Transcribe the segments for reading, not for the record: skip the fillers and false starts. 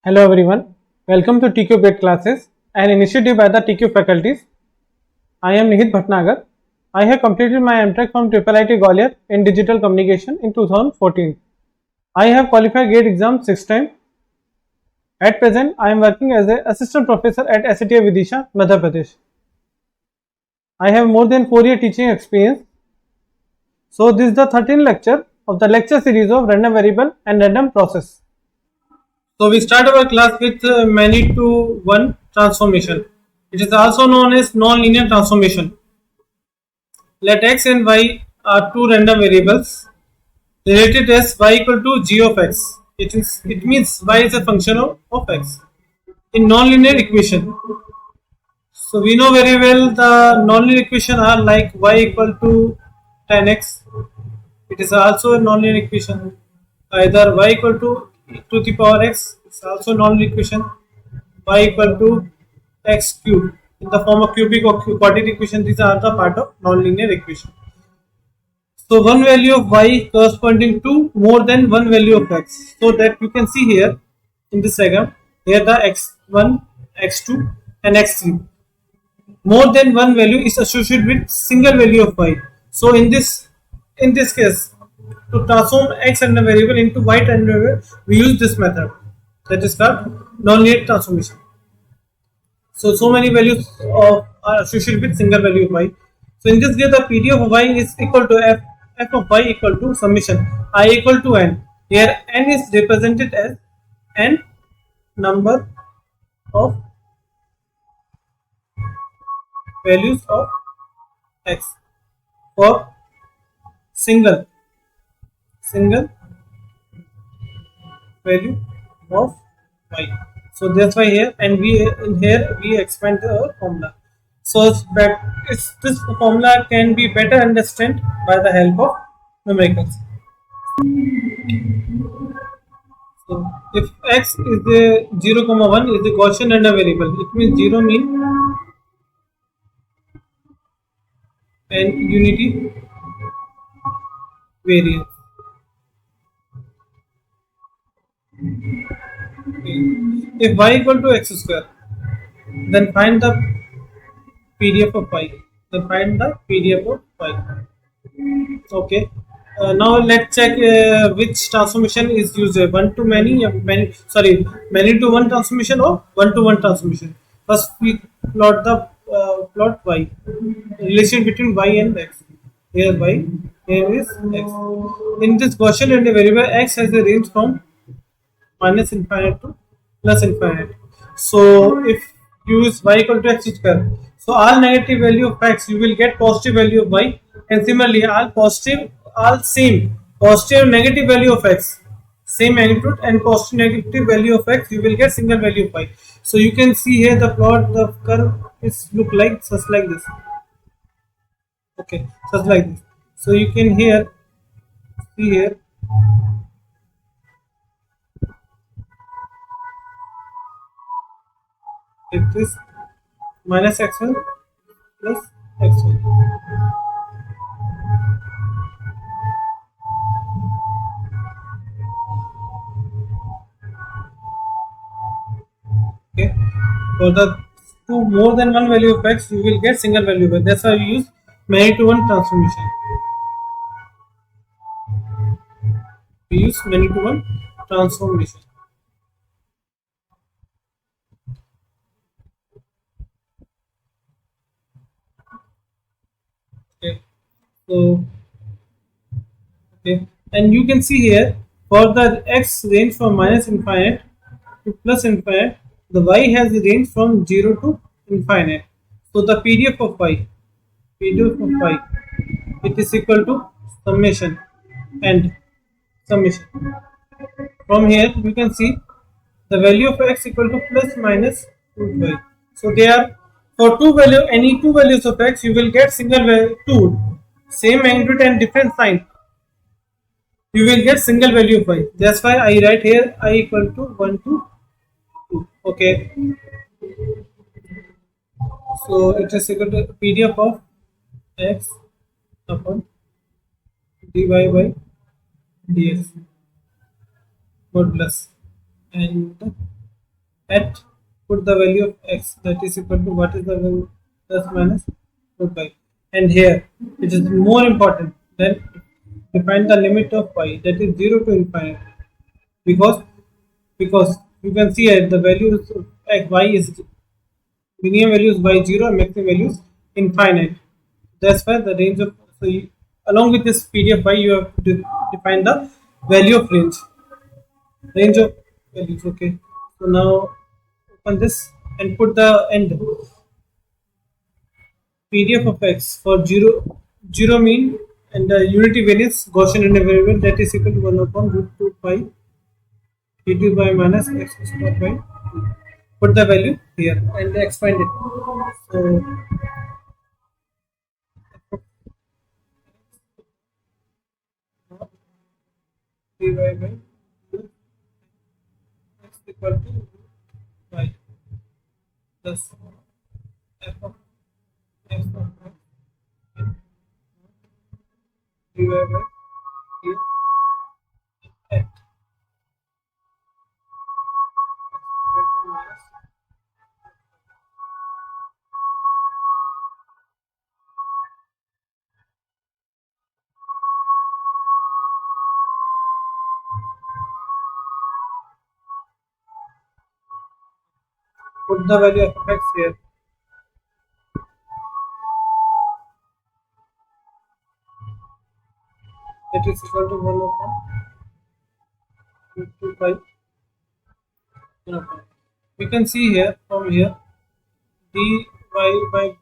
Hello everyone, welcome to TQ Bit Classes, an initiative by the TQ faculties. I am Nihit Bhatnagar. I have completed my MTech from IIIT Gwalior in Digital Communication in 2014. I have qualified GATE exam 6 times. At present, I am working as an assistant professor at SCTA Vidisha, Madhya Pradesh. I have more than 4 year teaching experience. So this is the 13th lecture of the lecture series of random variable and random process. So we start our class with many to one transformation. It is also known as non-linear transformation. Let x and y are two random variables related as y equal to g of x. It means y is a function of x. In non-linear equation, so we know very well the non-linear equation are like y equal to tan x. It is also a non-linear equation. Either y equal to the power x is also non-linear equation. Y equal to x cube in the form of cubic or quadratic equation. These are the part of non-linear equation. So one value of y corresponding to more than one value of x. So that you can see here in this diagram. Here the x1, x2 and x3. More than one value is associated with single value of y. So in this case, to transform x and a variable into y and a variable, we use this method. That is called nonlinear transformation. So many values are associated with single value of y. So in this case, the PDF of y is equal to f of y equal to summation I equal to n. Here n is represented as n number of values of x for single value of y. So that's why here and we expand the formula. So this formula can be better understood by the help of numericals. So if x is the 0, 1 is the Gaussian random variable, it means 0 mean and unity variance. If y equal to x square, then find the PDF of y. Okay. Now let's check which transformation is used. One to many, many to one transformation or one to one transformation. First, we plot the plot y relation between y and x. Here y, here is x. In this Gaussian and variable x has a range from minus infinite to plus infinite. So if you use y equal to x square, so all negative value of x you will get positive value of y, and similarly all same positive and negative value of x, same magnitude and positive negative value of x, you will get single value of y. So you can see here the curve is look like such like this. Okay, such like this. So you can see here it is minus x1 plus x1. Okay, for the to more than one value of x, you will get single value of y. That's why we use many to one transformation. We use many to one transformation. Okay, so okay, and you can see here for the x range from minus infinite to plus infinite, the y has the range from 0 to infinite. So the PDF of y, it is equal to summation and summation. From here we can see the value of x equal to plus minus root y. So they are for any two values of x, you will get single value two, same magnitude and different sign. You will get single value of y. That's why I write here I equal to 1 to 2. Okay. So it is equal to PDF of x upon dy by dx mod plus and at put the value of x, that is equal to what is the value plus minus root y, and here it is more important than define the limit of y, that is 0 to infinite, because because you can see here the values of x, y is minimum values by 0 and maximum values infinite. That's why the range of, so you, along with this PDF y, you have to define the value of range of values. Okay, so now open this and put the end PDF of x for 0 mean and the unity variance Gaussian variable, that is equal to 1 upon root 2 pi d2 by minus x square by 2. Put the value here and expand it. So dy by x equal to y plus f of x of y dy by dx at x equal to minus. Put the value of x here. That is equal to 1 upon root 2 pi 1 upon. We can see here from here dy by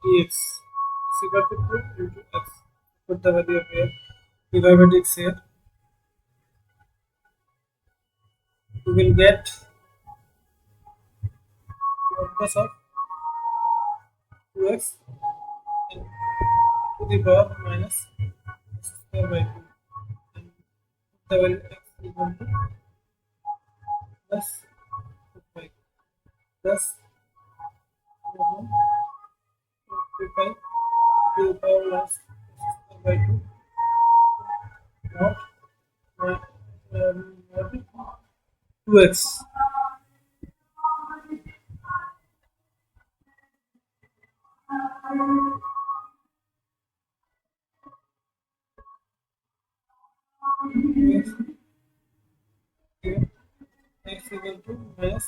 dx is equal to 2 into x. Put the value of here dy by dx here. You will get modulus of 2x to the power minus x square by 2. And the value x equal to plus 2 pi plus 2 pi to the power minus x square by 2 not not 2x. X equal to minus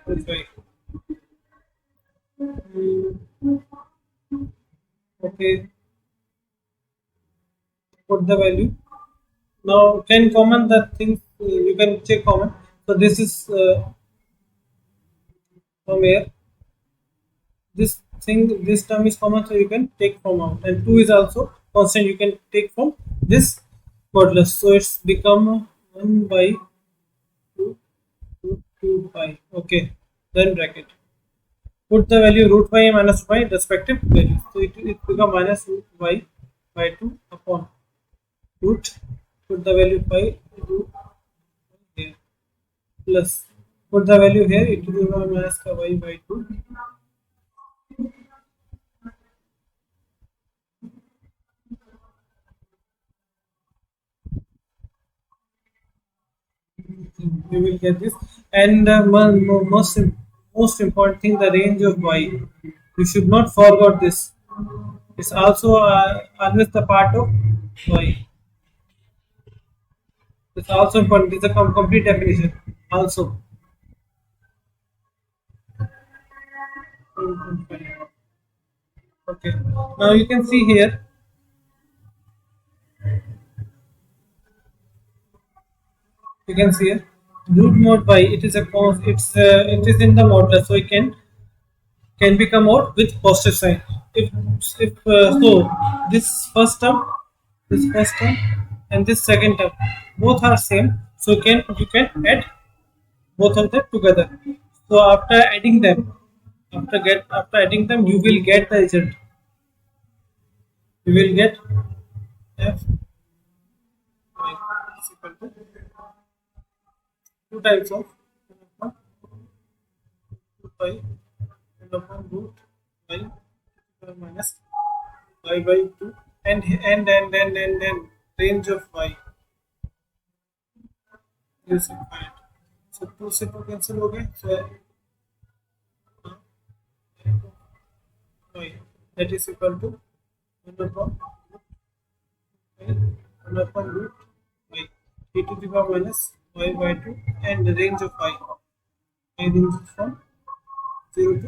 2 pi. Okay, put the value. Now can comment the things, you can check comment. So this is from here. This thing, this term is common, so you can take from out, and 2 is also constant, you can take from this modulus. So it's become 1 by 2 to 2 pi. Okay, then bracket. Put the value root y and minus y respective values. So it become minus root y by 2 upon root. Put the value pi root here plus. Put the value here, it will become minus y by 2. You will get this, and most important thing, the range of y. You should not forget this. It's also always the part of y. It's also important. It's a complete definition. Also. Okay. Now you can see here. You can see here. Root mod y. It is a it is in the modulus, so it can become out with positive sign. If so, this first term, and this second term, both are same. So you can add both of them together. So after adding them, you will get the result. You will get f y is equal to 2 times of 2 pi upon root y minus y by 2, and range of y is infinite. So So 2 से 2 cancel हो गए, so y that is equal to 1 upon 1 upon root y e to the power minus y by 2 and the range of y ranges from 0 to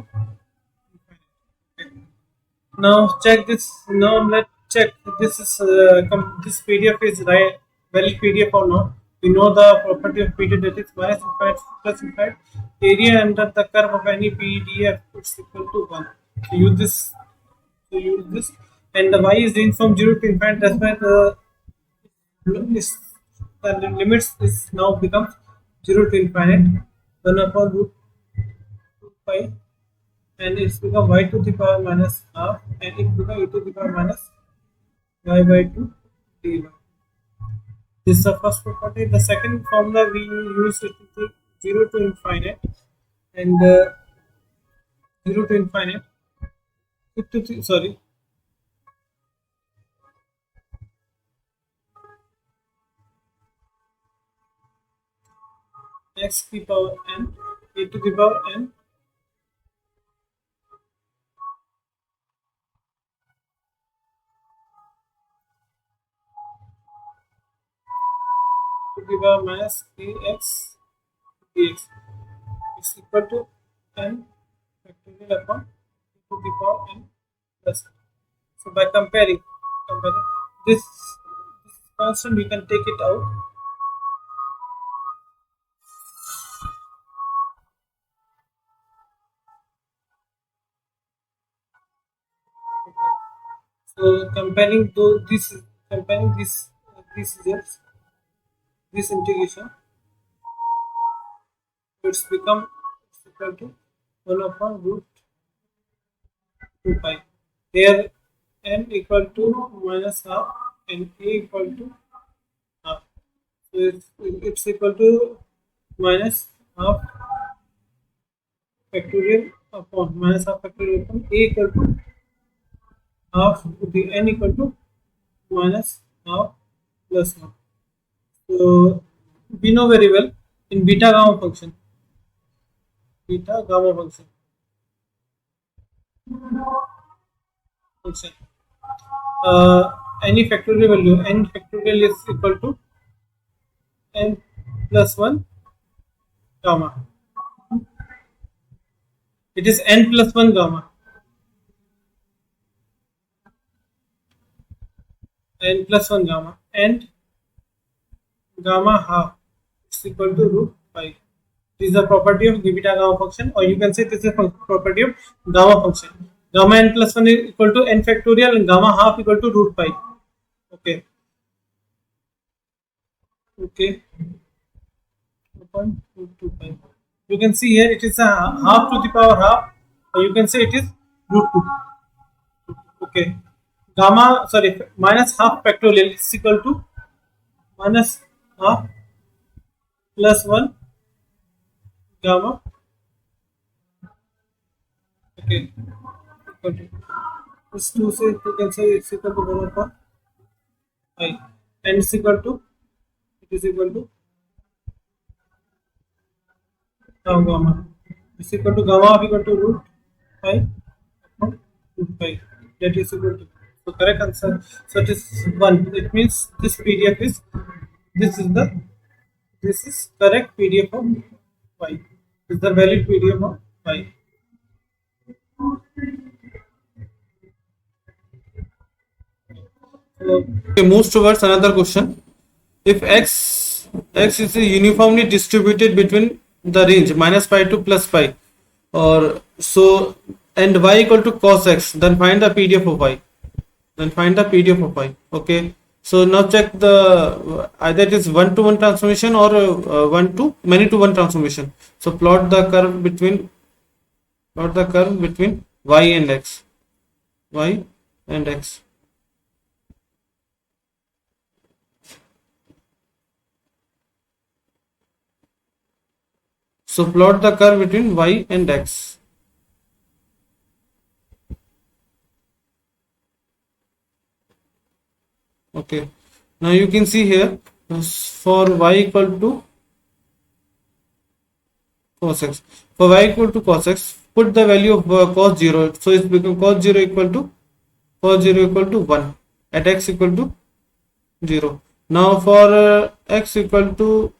infinity. Now check this. Now let's check this is this PDF is right valid PDF or not. We know the property of PDF, that is minus infinite plus infinite. Area under the curve of any PDF is equal to 1. So use this. So use this. And the y is range from 0 to infinite. That's why is, the limits is now becomes 0 to infinite. 1 upon root 2 pi, and it's become y to the power minus half, and it become e to the power minus y by 2 dy. This is the first property. The second formula we use it to 0 to infinite, and 0 to infinite sorry, x to the power n e to the power n to the power minus ax dx is equal to n factorial upon e to the power n plus. So by comparing this constant, we can take it out. So comparing these results, this integration, it's equal to 1 upon root 2 pi. Here n equal to minus half and a equal to half. So it's equal to minus half factorial upon minus half factorial upon a equal to half the n equal to minus half plus half. So we know very well in beta gamma function any factorial value n factorial is equal to n plus 1 gamma. It is n plus 1 gamma, and gamma half is equal to root pi. This is the property of beta gamma function, or you can say this is a property of gamma function. Gamma n plus 1 is equal to n factorial and gamma half equal to root pi. Okay. Root 2 pi. You can see here it is a half to the power half, or you can say it is root 2. Okay. Minus half factorial is equal to minus half plus 1 gamma. Okay. Equal to this 2 से you can say it's equal to 1 upon pi, and it is equal to tau gamma. It's equal to gamma equal to root pi upon root pi. That is equal to, so correct answer. So it is 1. It means this PDF is correct PDF of y. This is the valid PDF of y. Okay, moves towards another question. If x is uniformly distributed between the range minus pi to plus pi, or so, and y equal to cos x, then find the PDF of y. Okay, so now check the either it is 1-to-1 transformation or many to one transformation. So plot the curve between y and x. So plot the curve between y and x. Okay, now you can see here for y equal to cos x. For y equal to cos x, put the value of cos 0. So it's become cos 0 equal to 1 at x equal to 0. Now for x equal to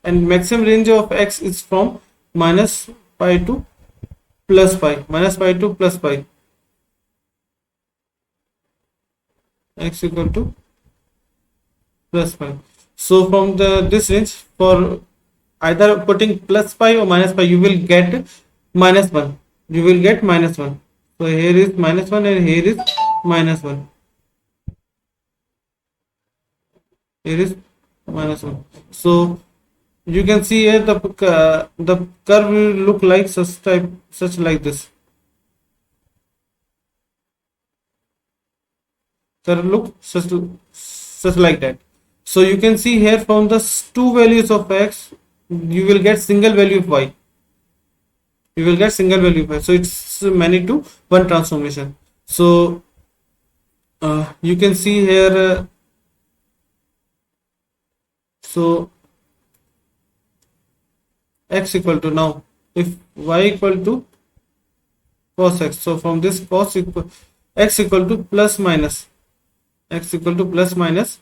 and maximum range of x is from minus pi to plus pi, minus pi to plus pi, x equal to plus pi. So from the this range, for either putting plus pi or minus pi, you will get minus 1. You will get minus 1. So here is minus 1 and here is minus 1. Here is minus 1. So you can see here the curve will look like such like this. Curve look such like that. So you can see here from the two values of x, you will get single value of y. You will get single value of y. So it's many to one transformation. So you can see here. So x equal to, now if y equal to cos x, so from this cos equal x equal to plus minus, x equal to plus minus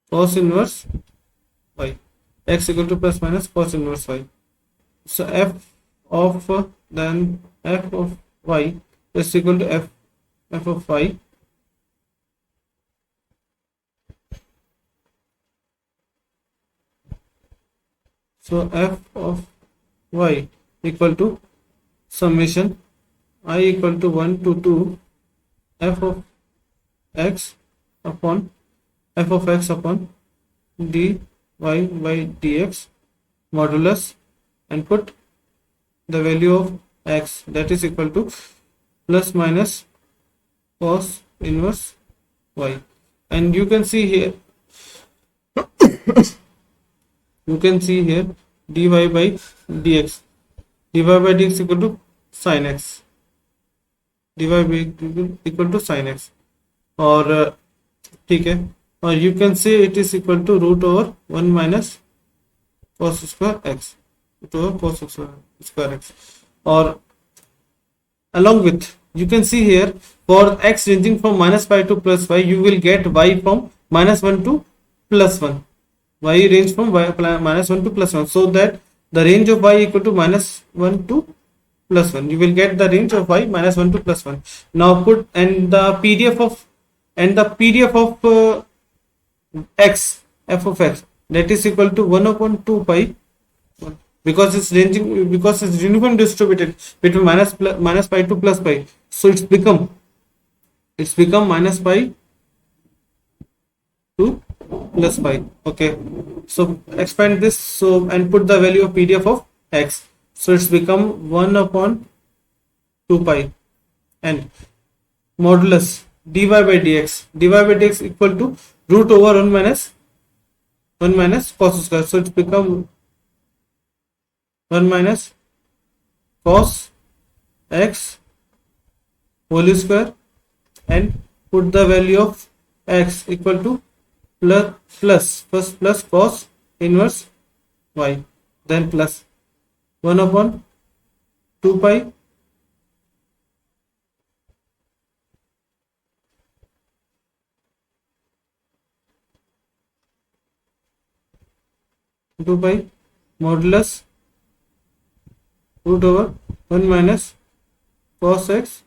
cos inverse y, x equal to plus minus cos inverse y. So f of then f of y is equal to f of y so f of y equal to summation I equal to 1 to 2 f of x upon f of x upon dy by dx modulus, and put the value of x, that is equal to plus minus cos inverse y. And you can see here dy by dx equal to sin x, dy by equal to sin x, और ठीक है, और you can say it is equal to root over 1 minus cos square x, root over cos square x. Or along with, you can see here for x ranging from minus pi to plus pi, you will get y from minus 1 to plus 1, y range from minus 1 to plus 1, so that the range of y equal to minus 1 to plus 1, you will get the range of y minus 1 to plus 1. Now put and the PDF of x, f of x, that is equal to 1 upon 2 pi, because it's ranging, because it's uniform distributed between minus pi to plus pi, so it's become minus pi to plus pi. Okay, so expand this, so and put the value of PDF of x, so it's become 1 upon 2 pi and modulus dy by dx equal to root over 1 minus cos square, so it's become 1 minus cos x whole square, and put the value of x equal to first plus cos inverse y, then plus 1 upon 2 pi modulus root over 1 minus cos x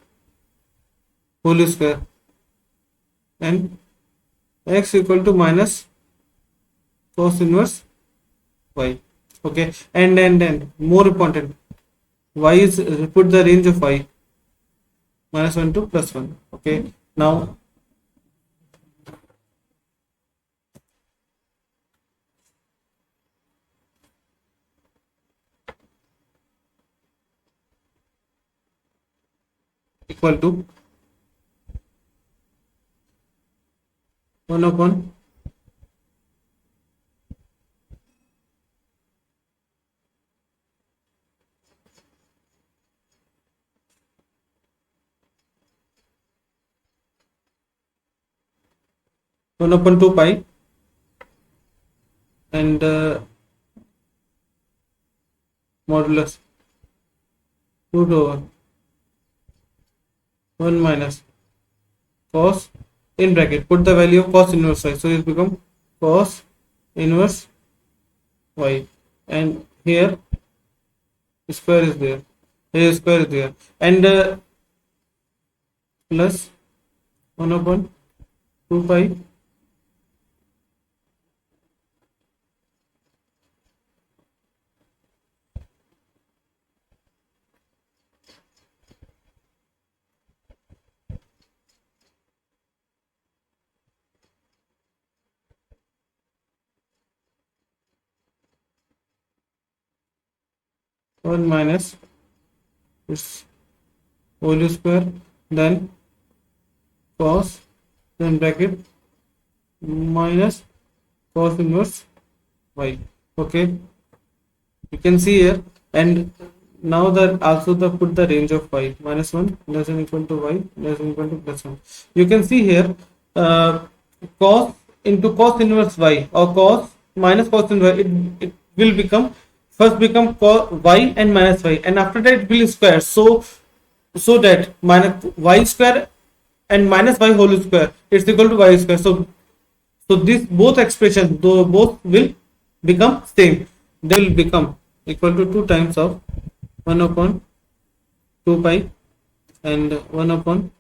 whole square, and x equal to minus cos inverse y. Okay, and more important, y is, put the range of y minus 1 to plus 1. Okay, now equal to 1 upon one upon 2 pi, and modulus root over 1 minus cos, in bracket put the value of cos inverse y, so it become cos inverse y, and here square is there, here square is there, and plus 1 upon 2 pi one minus its whole square, then cos, then bracket minus cos inverse y. Okay, you can see here, and now that also the put the range of y, minus 1 less than equal to y less than equal to plus 1. You can see here cos into cos inverse y or cos minus cos inverse, it will become first become cos y and minus y, and after that it will square, so that minus y square and minus y whole square is equal to y square. So this both expressions, though both will become same, they will become equal to 2 times of 1 upon 2 pi and 1 upon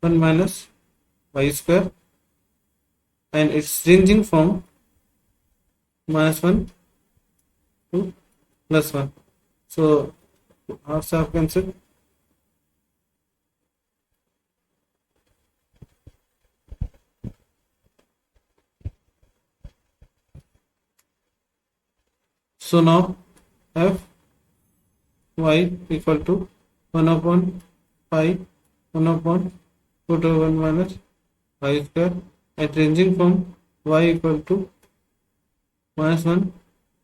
1 minus y square, and it's ranging from minus 1 to plus 1. So halves are cancelled. So now f y equal to 1 upon pi 1 upon root over 1 minus y square, and ranging from y equal to minus 1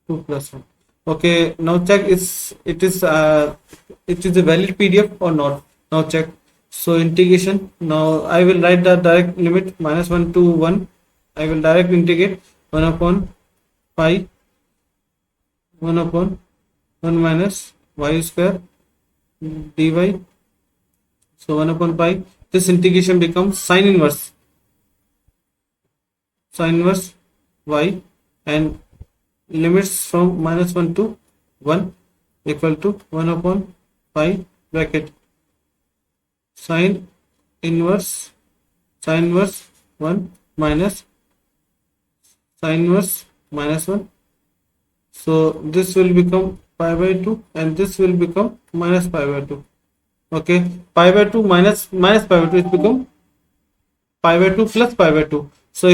to plus 1. Okay, now check it is a valid PDF or not. Now check. So integration, now I will write the direct limit minus 1 to 1. I will direct integrate 1 upon pi 1 upon 1 minus y square dy. So 1 upon pi, this integration becomes sine inverse y, and limits from minus 1 to 1 equal to 1 upon pi bracket sine inverse 1 minus sine inverse minus 1. So this will become pi by 2 and this will become minus pi by 2. Okay, pi by 2 minus pi by 2 is become pi by 2 plus pi by 2. So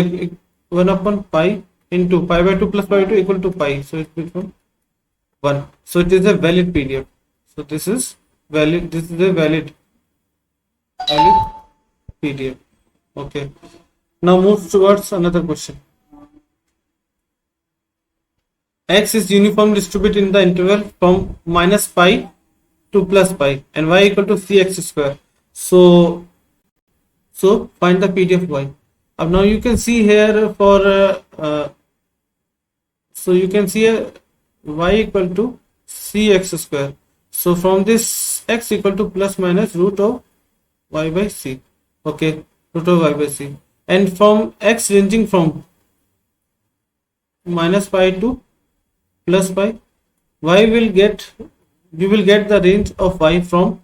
1 upon pi into pi by 2 plus pi by 2 equal to pi. So it becomes 1. So it is a valid PDF. So this is valid. This is a valid PDF. Okay. Now move towards another question. X is uniformly distributed in the interval from minus pi to plus pi, and y equal to cx square. So find the PDF y. Now you can see here for so you can see y equal to cx square. So from this x equal to plus minus root of y by c. Okay, root of y by c, and from x ranging from minus pi to plus pi, you will get the range of y from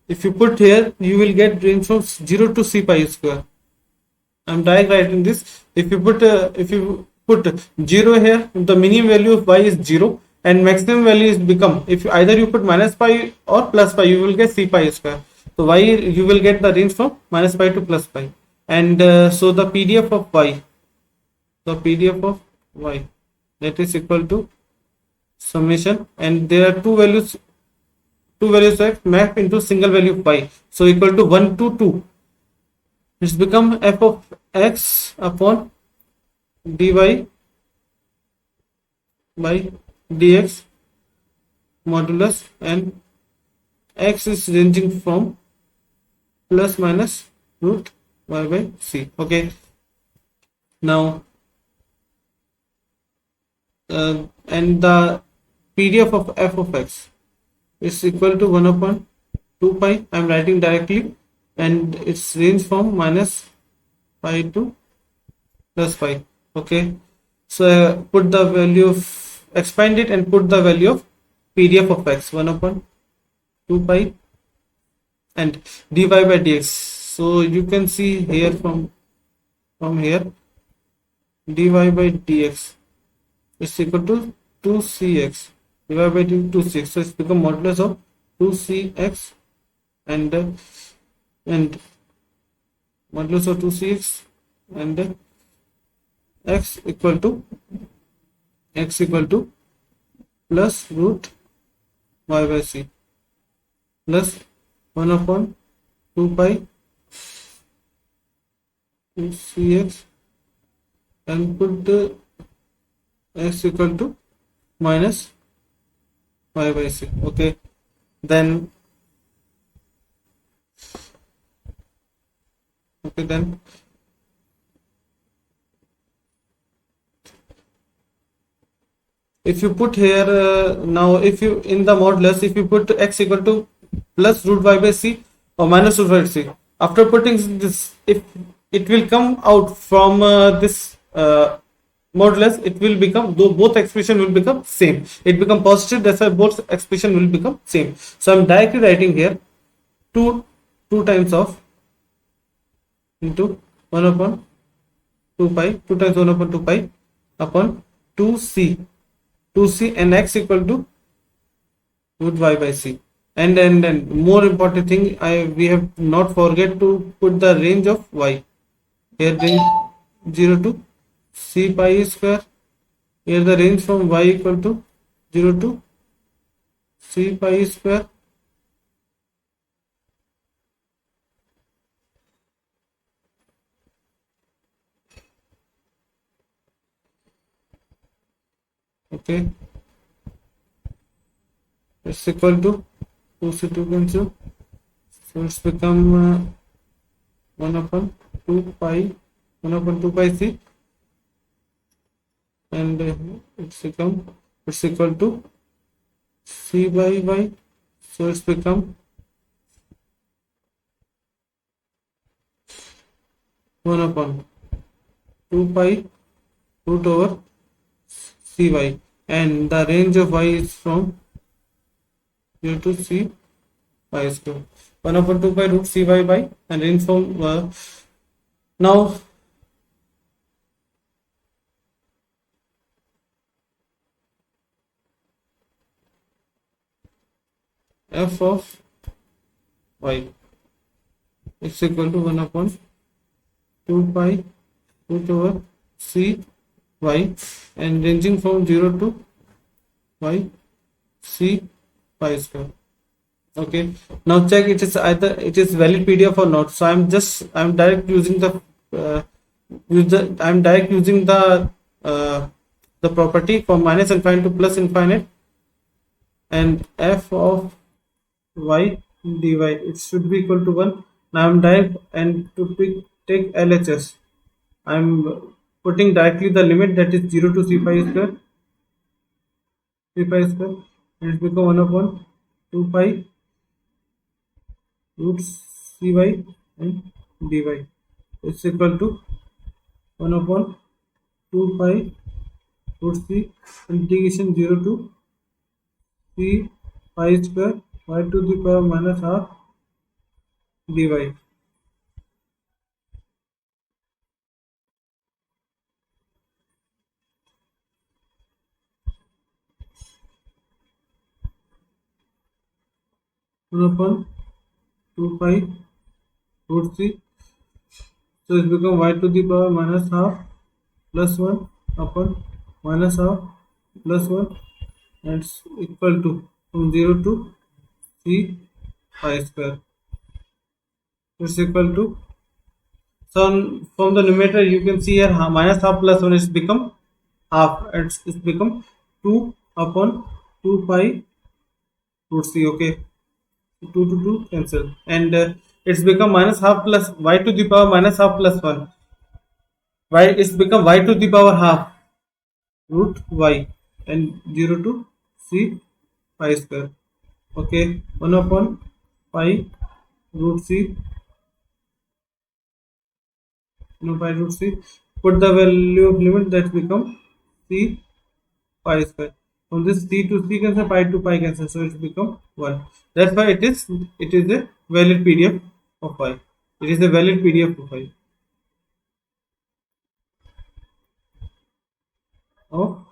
if you put here, you will get range from 0 to c pi square. I'm direct writing this. If you put 0 here, the minimum value of y is 0 and maximum value is become, if either you put minus pi or plus pi, you will get c pi square. So y, you will get the range from minus pi to plus pi, and so the PDF of y, that is equal to summation, and there are two values of x map into single value of y, so equal to 1 to 2. It's become f of x upon dy by dx modulus, and x is ranging from plus minus root y by c. Okay, now and the PDF of f of x is equal to 1 upon 2 pi. I'm writing directly, and its range from minus pi to plus pi. Okay, so put the value of, expand it and put the value of PDF of x, 1 upon 2 pi and dy by dx. So you can see here from here dy by dx is equal to 2cx divided by 2cx. So it's become modulus of 2cx and modulus of 2cx and x equal to plus root y by c plus 1 upon 2 pi 2cx and put the x equal to minus y by c. Okay, then if you put here now, if you in the modulus, if you put x equal to plus root y by c or minus root y by c, after putting this, if it will come out from this modulus, it will become, though both expression will become same, it become positive, that's why both expression will become same. So I'm directly writing here 2 times of into 1 upon 2 pi, 2 times 1 upon 2 pi upon 2c and x equal to root y by c. And more important thing, we have not forget to put the range of y here, range 0 to c pi square. Here the range from y equal to 0 to c pi square. Okay, it's equal to 2c2 cancel, so it's become 1 upon 2 pi c, and it's equal to c by y, so it's become 1 upon 2 pi root over cy, and the range of y is from 0 to c pi square. 1 upon 2 pi root cy by, and range from now f of y is equal to 1 upon 2 pi root over c y, and ranging from 0 to y c pi square. Okay, now check it is either it is valid PDF or not. So I'm direct using the property from minus infinite to plus infinite, and f of y dy, it should be equal to 1. Now I'm direct, and to take LHS, I'm putting directly the limit, that is 0 to c pi square, and it become 1 upon 2 pi root cy and dy. It's equal to 1 upon 2 pi root c integration 0 to c pi square y to the power minus half dy. Upon 2 pi root c, so it become y to the power minus half plus 1 upon minus half plus 1, and it's equal to from 0 to c pi square. It's equal to, so from the numerator you can see here minus half plus 1 is become half, it's become 2 upon 2 pi root c. Okay, 2 to 2 cancel, and it's become minus half plus y to the power minus half plus 1, y it's become y to the power half root y. and 0 to c pi square. Okay, 1 upon pi root c, 1 pi root c. Put the value of limit, that become c pi square. From this c to c cancel, pi to pi cancel, so it become 1. That's why it is a valid PDF of pi. It is a valid PDF of pi. Of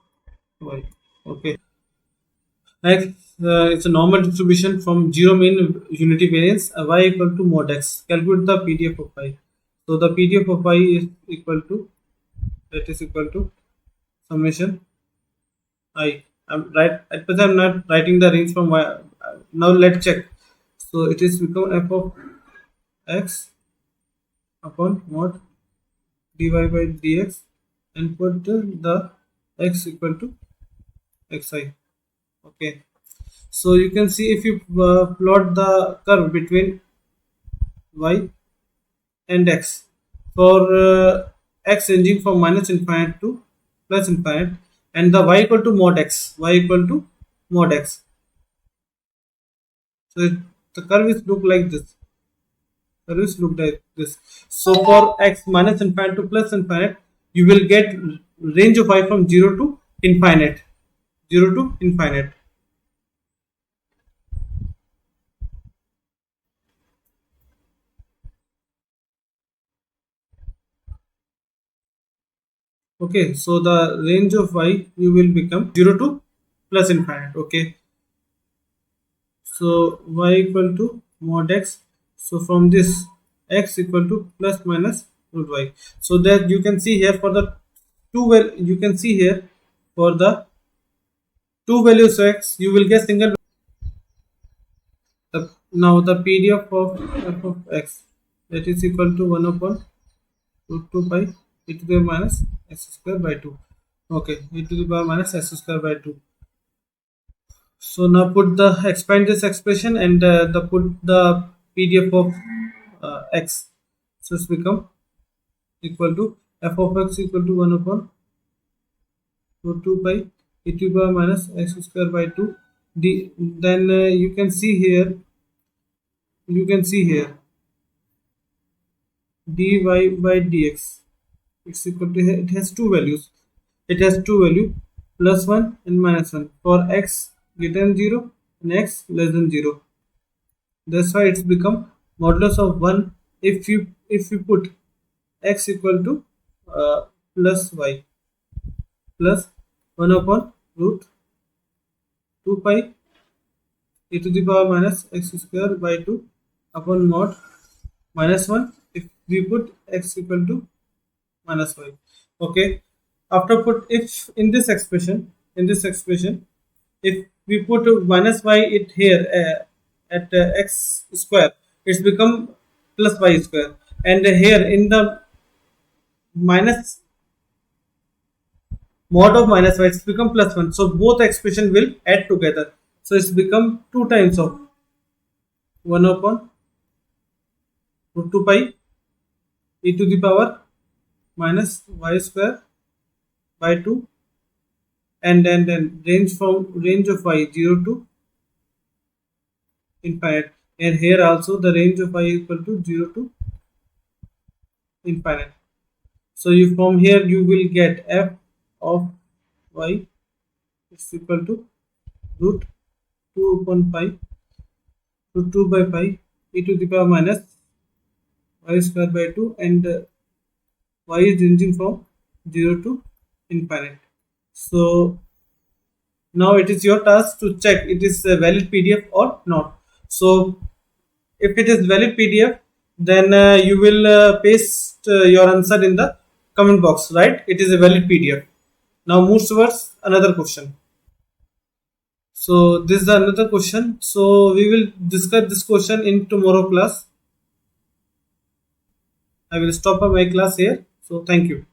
y. Okay. Next, it's a normal distribution from zero mean unity variance, y equal to mod x. Calculate the PDF of y. So the PDF of y is equal to, that is equal to summation I. I'm right at present. I'm not writing the range from y. Now let's check. So it is become f of x upon mod dy by dx, and put the x equal to xi. Okay, so you can see if you plot the curve between y and x for x ranging from minus infinite to plus infinite, and the y equal to mod x, y equal to mod x. So the curve is look like this. Curve is look like this. So for x minus infinite to plus infinite, you will get range of y from 0 to infinite. 0 to infinite. Okay, so the range of y you will become 0 to plus infinite. Okay, so y equal to mod x. So from this, x equal to plus minus root y. So that you can see here for the two, well, you can see here for the two values of x, you will get single. Now the PDF of f of x, that is equal to 1 upon root 2 pi e to the power minus x square by 2. Okay, e to the power minus x square by 2. So now put the expand this expression, and the put the PDF of x. So it's become equal to f of x equal to 1 upon root 2 pi e to the power minus x square by 2. Then you can see here, dy by dx, it's equal to, it has two values. It has two value, plus 1 and minus 1 for x greater than 0 and x less than 0. That's why it's become modulus of 1 if you put x equal to plus y plus 1 upon root 2 pi e to the power minus x square by 2 upon mod minus 1 if we put x equal to minus y. Okay, after put, if in this expression, if we put minus y it here at x square, it's become plus y square, and here in the minus mod of minus y, it's become plus 1, so both expression will add together, so it's become 2 times of 1 upon root 2 pi e to the power minus y square by 2, and then range of y 0 to infinite, and here also the range of y equal to 0 to infinite. So you, from here you will get f of y is equal to root 2 upon pi root 2 by pi e to the power minus y square by 2, and y is ranging from 0 to infinite. So now it is your task to check it is a valid PDF or not. So if it is valid PDF, then you will paste your answer in the comment box, right? It is a valid PDF. Now move towards another question. So this is another question, so we will discuss this question in tomorrow class. I will stop my class here, so thank you.